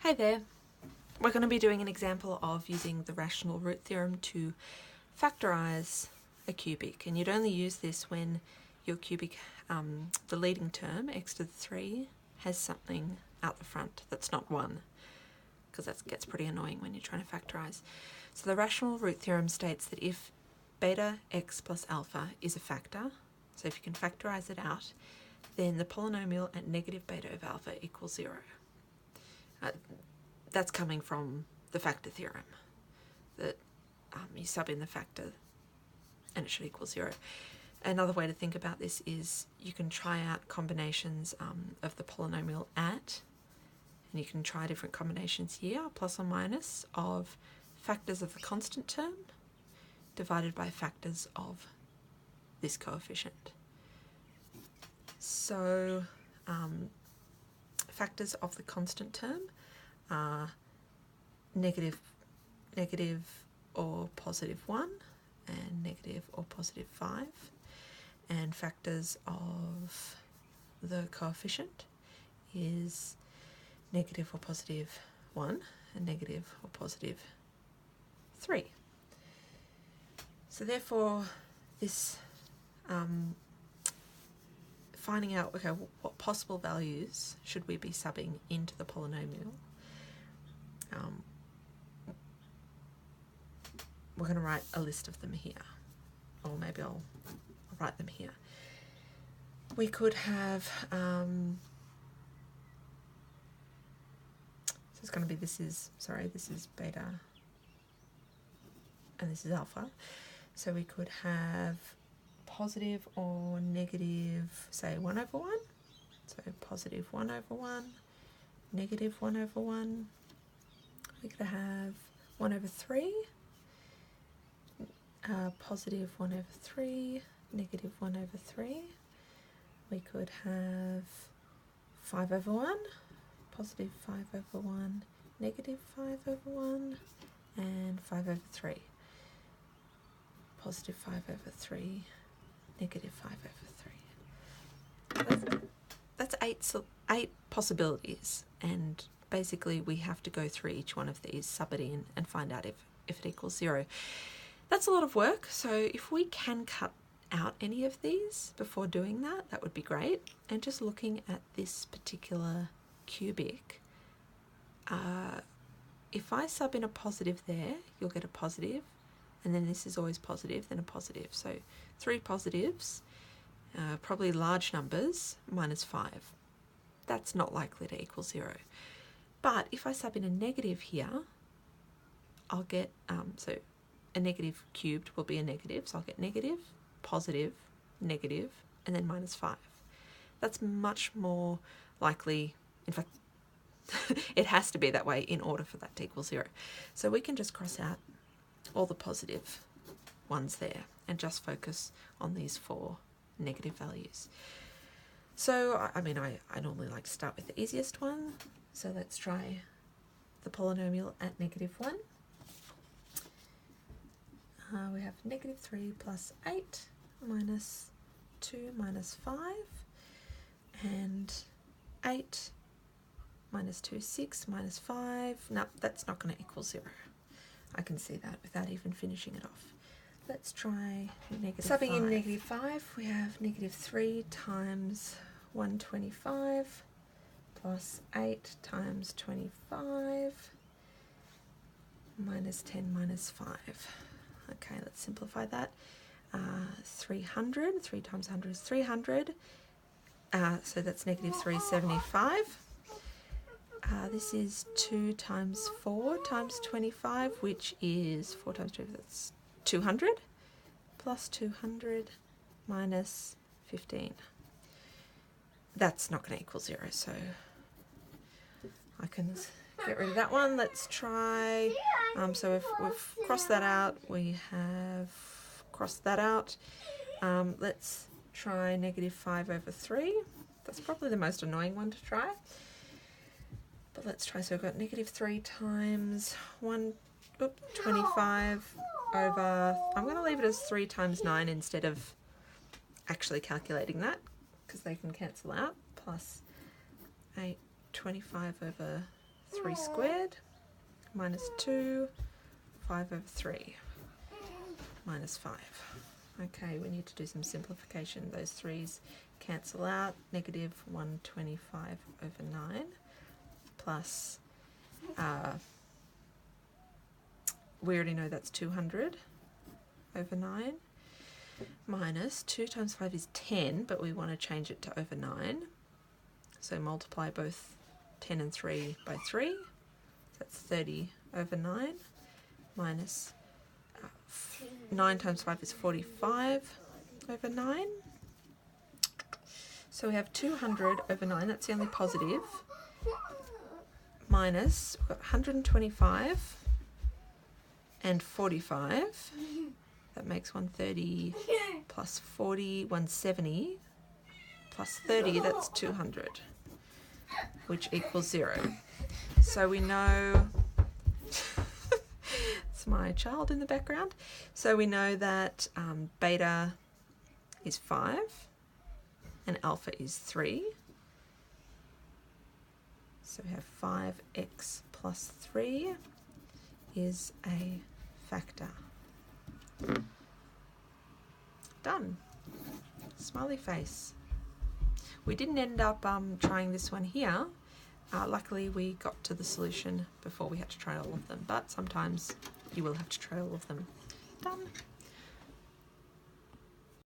Hey there, we're going to be doing an example of using the rational root theorem to factorise a cubic, and you'd only use this when your cubic, the leading term, x to the 3, has something out the front that's not 1, because that gets pretty annoying when you're trying to factorise. So the rational root theorem states that if beta x plus alpha is a factor, so if you can factorise it out, then the polynomial at negative beta of alpha equals 0. That's coming from the factor theorem, that you sub in the factor and it should equal 0. Another way to think about this is you can try out combinations of the polynomial at, and you can try different combinations here, plus or minus, of factors of the constant term divided by factors of this coefficient. So factors of the constant term are negative or positive 1 and negative or positive 5, and factors of the coefficient is negative or positive 1 and negative or positive 3. So therefore this finding out, okay, what possible values should we be subbing into the polynomial, we're going to write a list of them here, or maybe I'll write them here. We could have, so it's going to be, this is beta and this is alpha. So we could have positive or negative, say 1 over 1. So positive 1 over 1, negative 1 over 1. We could have 1 over 3, positive 1 over 3, negative 1 over 3. We could have 5 over 1, positive 5 over 1, negative 5 over 1, and 5 over 3. Positive 5 over 3, negative 5 over 3. That's 8 possibilities, and basically we have to go through each one of these, sub it in, and find out if it equals 0. That's a lot of work, so if we can cut out any of these before doing that, that would be great. And just looking at this particular cubic, if I sub in a positive there, you'll get a positive, and then this is always positive, then a positive. So 3 positives, probably large numbers, minus 5. That's not likely to equal 0. But if I sub in a negative here, I'll get, so a negative cubed will be a negative, so I'll get negative, positive, negative, and then minus 5. That's much more likely, in fact, it has to be that way in order for that to equal 0. So we can just cross out all the positive ones there and just focus on these 4 negative values. So, I mean, I normally like to start with the easiest one. So let's try the polynomial at negative 1. We have negative 3 plus 8 minus 2 minus 5, and 8 minus 2, 6 minus 5. No, that's not going to equal 0. I can see that without even finishing it off. Let's try negative 5. Subbing in negative 5, we have negative 3 times 125 plus 8 times 25 minus 10 minus 5. Okay, let's simplify that. 300, 3 times 100 is 300. So that's negative 375. This is 2 times 4 times 25, which is 4 times 2, that's 200, plus 200 minus 15. That's not going to equal 0, so I can get rid of that one. Let's try, so if we've crossed that out, we have crossed that out. Let's try negative 5 over 3. That's probably the most annoying one to try. But let's try, so we've got negative 3 times 25 over, I'm going to leave it as 3 times 9 instead of actually calculating that, because they can cancel out, plus 8, 25 over 3 squared, minus 2, 5 over 3, minus 5. Okay, we need to do some simplification. Those 3's cancel out, negative 125 over 9, plus, we already know that's 200 over 9, minus 2 times 5 is 10, but we want to change it to over 9. So multiply both 10 and 3 by 3. That's 30 over 9, minus 9 times 5 is 45 over 9. So we have 200 over 9, that's the only positive, minus, we've got 125 and 45. That makes 130 plus 40, 170 plus 30, that's 200, which equals 0. So we know, it's my child in the background, so we know that beta is 5 and alpha is 3. So we have 5x plus 3 is a factor. Done. Smiley face. We didn't end up trying this one here. Luckily we got to the solution before we had to try all of them, but sometimes you will have to try all of them. Done.